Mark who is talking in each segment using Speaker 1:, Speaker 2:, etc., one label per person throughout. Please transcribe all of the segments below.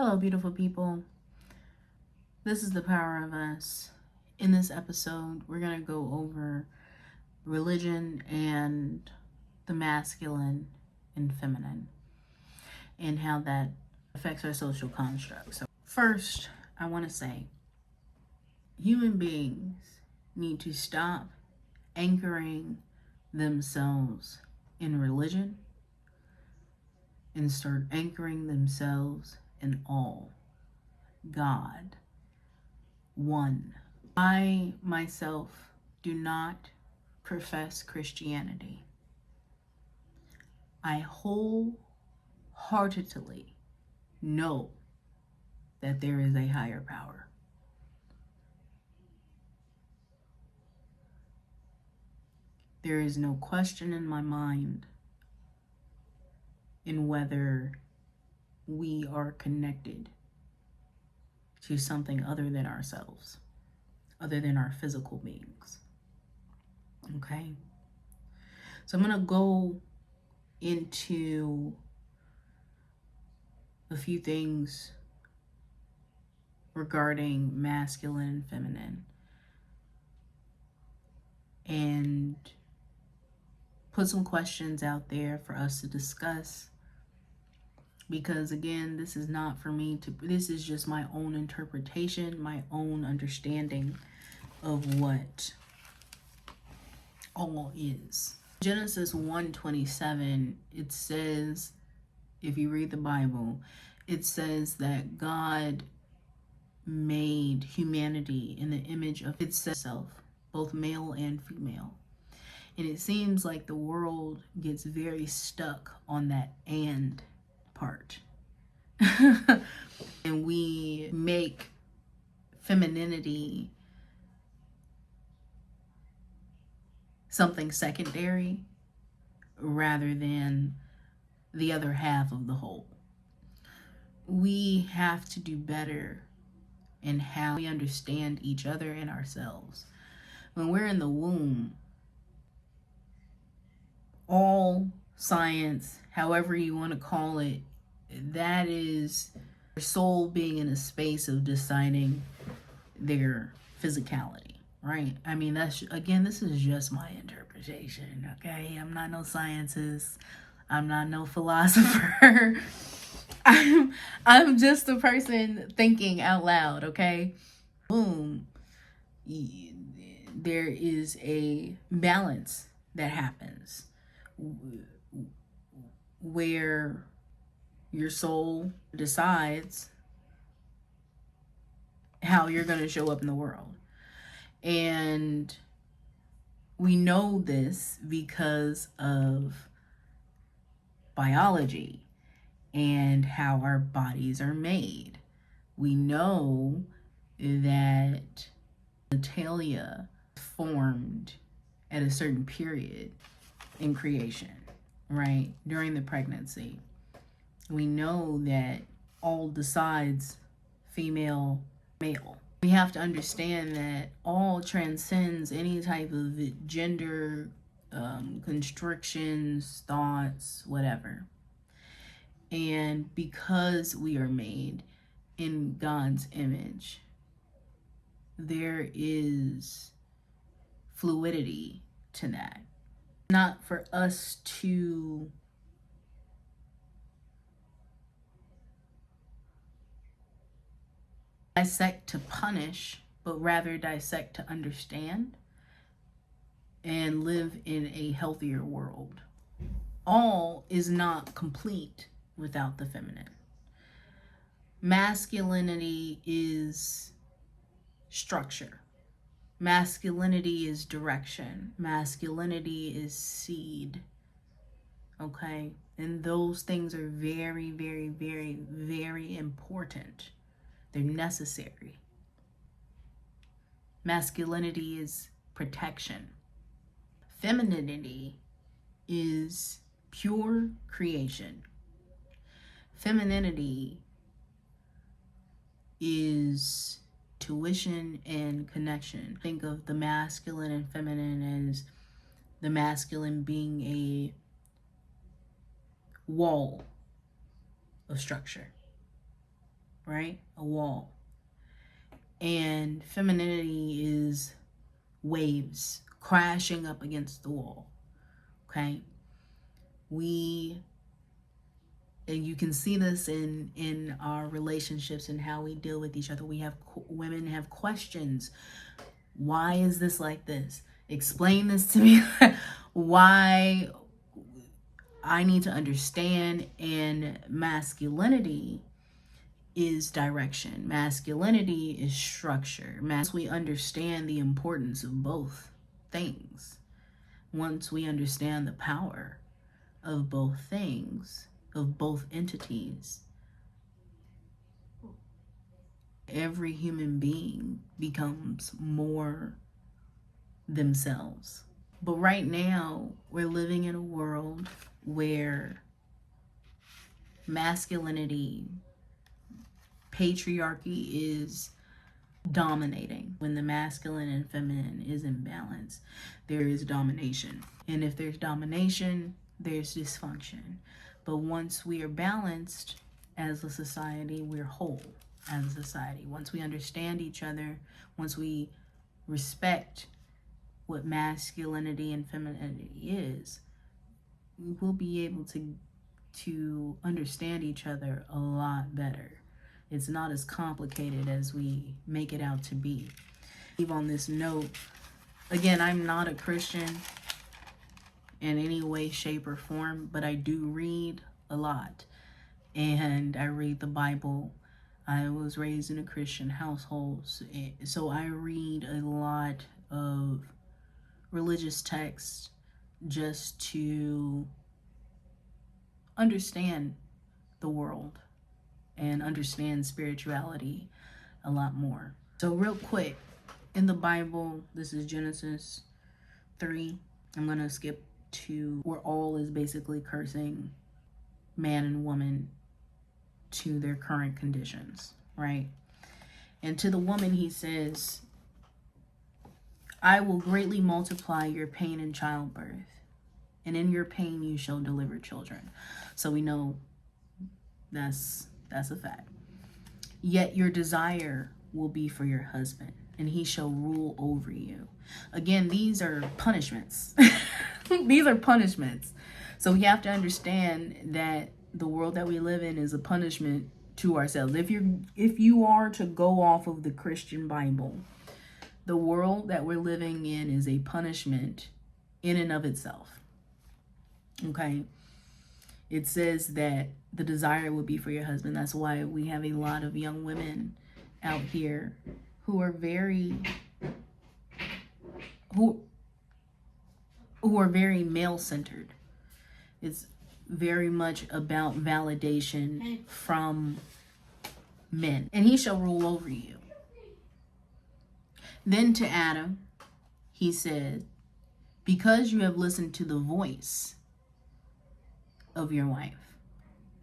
Speaker 1: Hello, beautiful people. This is the Power of Us. In this episode, we're going to go over religion and the masculine and feminine and how that affects our social construct. So, first, I want to say human beings need to stop anchoring themselves in religion and start anchoring themselves in all. God. One. I myself do not profess Christianity. I wholeheartedly know that there is a higher power. There is no question in my mind in whether we are connected to something other than ourselves, other than our physical beings. Okay? So I'm going to go into a few things regarding masculine and feminine and put some questions out there for us to discuss, because again, this is not for me to, this is just my own interpretation, my own understanding of what all is. Genesis 1:27, it says, if you read the Bible, it says that God made humanity in the image of itself, both male and female. And it seems like the world gets very stuck on that "and" part. And we make femininity something secondary rather than the other half of the whole. We have to do better in how we understand each other and ourselves. When we're in the womb, all science, however you want to call it, that is your soul being in a space of deciding their physicality, right? I mean, that's, again, this is just my interpretation, okay? I'm not no scientist. I'm not no philosopher. I'm just a person thinking out loud, okay? Boom. There is a balance that happens where your soul decides how you're going to show up in the world. And we know this because of biology and how our bodies are made. We know that genitalia formed at a certain period in creation, right? During the pregnancy. We know that all decides female, male. We have to understand that all transcends any type of gender constrictions, thoughts, whatever. And because we are made in God's image, there is fluidity to that. Not for us to dissect to punish, but rather dissect to understand and live in a healthier world. All is not complete without the feminine. Masculinity is structure. Masculinity is direction. Masculinity is seed. Okay? And those things are very, very, very, very important. They're necessary. Masculinity is protection. Femininity is pure creation. Femininity is tuition and connection. Think of the masculine and feminine as the masculine being a wall of structure. right? A wall. And femininity is waves crashing up against the wall. Okay? And you can see this in our relationships and how we deal with each other. Women have questions. Why is this like this? Explain this to me. Why? I need to understand. And masculinity is direction. Masculinity is structure. Once we understand the importance of both things, once we understand the power of both things, of both entities, every human being becomes more themselves. But right now, we're living in a world where masculinity, patriarchy is dominating. When the masculine and feminine is in balance, there is domination. And if there's domination, there's dysfunction. But once we are balanced as a society, we're whole as a society. Once we understand each other, once we respect what masculinity and femininity is, we will be able to understand each other a lot better. It's not as complicated as we make it out to be. On this note, again, I'm not a Christian in any way, shape, or form, but I do read a lot. And I read the Bible. I was raised in a Christian household, so I read a lot of religious texts just to understand the world and understand spirituality a lot more. So real quick, in the Bible, this is Genesis 3. I'm going to skip to where all is basically cursing man and woman to their current conditions, right? And to the woman, he says, I will greatly multiply your pain in childbirth, and in your pain you shall deliver children. So we know that's a fact. Yet your desire will be for your husband, and he shall rule over you. Again, these are punishments. These are punishments. So we have to understand that the world that we live in is a punishment to ourselves. If you are to go off of the Christian Bible, the world that we're living in is a punishment in and of itself. Okay? It says that the desire would be for your husband. That's why we have a lot of young women out here who are very male-centered. It's very much about validation from men. And he shall rule over you. Then to Adam, he said, because you have listened to the voice of your wife.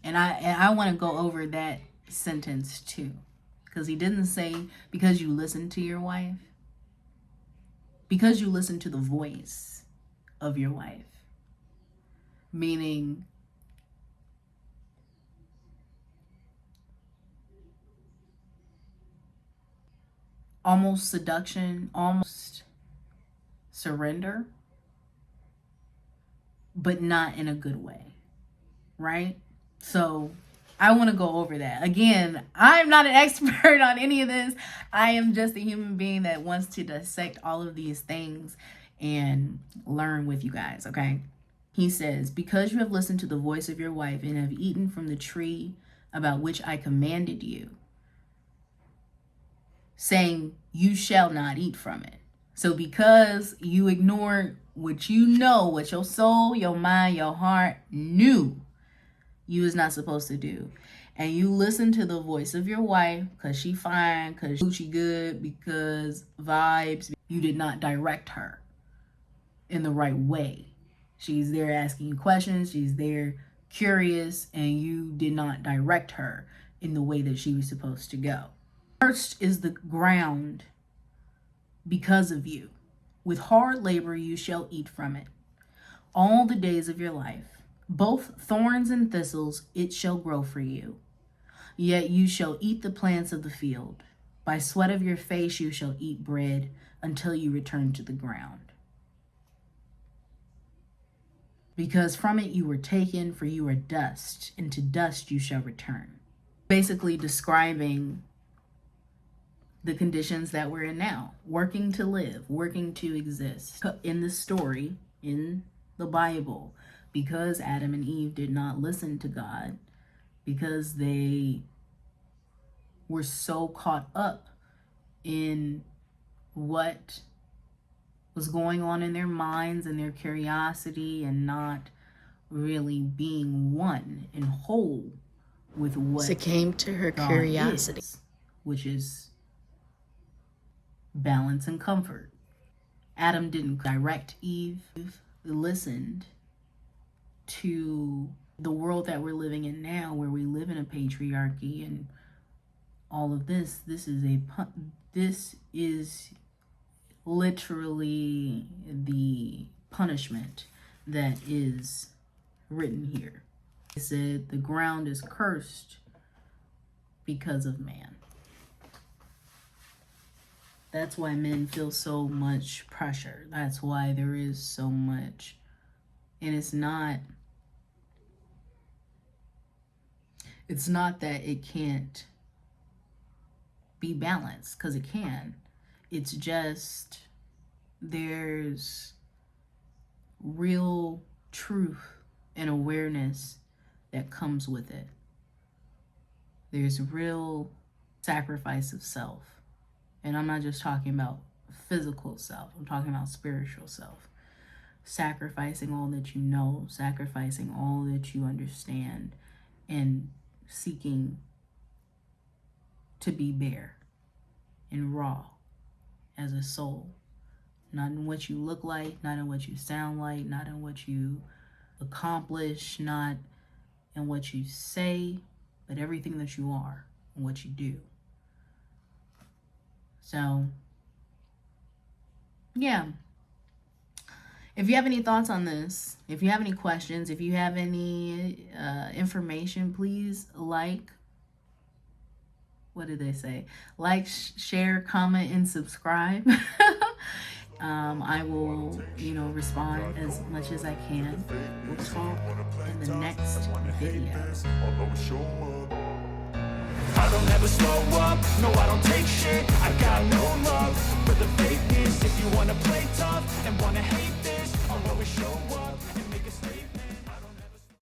Speaker 1: And I want to go over that sentence too. Because he didn't say, because you listen to your wife. Because you listen to the voice of your wife. Meaning, almost seduction, almost surrender, but not in a good way, right? So I want to go over that. Again, I'm not an expert on any of this. I am just a human being that wants to dissect all of these things and learn with you guys, okay? He says, because you have listened to the voice of your wife and have eaten from the tree about which I commanded you, saying you shall not eat from it. So because you ignored what you know, what your soul, your mind, your heart knew you was not supposed to do, and you listen to the voice of your wife because she fine, because she good, because vibes, you did not direct her in the right way. She's there asking you questions, she's there curious, and you did not direct her in the way that she was supposed to go. Cursed is the ground because of you. With hard labor you shall eat from it all the days of your life. Both thorns and thistles it shall grow for you. Yet you shall eat the plants of the field. By sweat of your face you shall eat bread until you return to the ground. Because from it you were taken, for you are dust, and to dust you shall return. Basically describing the conditions that we're in now, working to live, working to exist. In the story, in the Bible, because Adam and Eve did not listen to God, because they were so caught up in what was going on in their minds and their curiosity, and not really being one and whole with what
Speaker 2: succumbed to her
Speaker 1: God
Speaker 2: curiosity,
Speaker 1: which is balance and comfort. Adam didn't direct Eve, listened to the world that we're living in now, where we live in a patriarchy and all of this. This is literally the punishment that is written here. It said the ground is cursed because of man. That's why men feel so much pressure. That's why there is so much. And it's not that it can't be balanced, because it can. It's just there's real truth and awareness that comes with it. There's real sacrifice of self. And I'm not just talking about physical self. I'm talking about spiritual self. Sacrificing all that you know, sacrificing all that you understand, and seeking to be bare and raw as a soul. Not in what you look like, not in what you sound like, not in what you accomplish, not in what you say, but everything that you are and what you do. So, yeah. If you have any thoughts on this, if you have any questions, if you have any information, please what did they say? Like, share, comment, and subscribe. I will, respond as much as I can. We'll talk in the next video.
Speaker 3: I don't ever slow up, no I don't take shit. I got no love for the fakeness. If you wanna play tough and wanna hate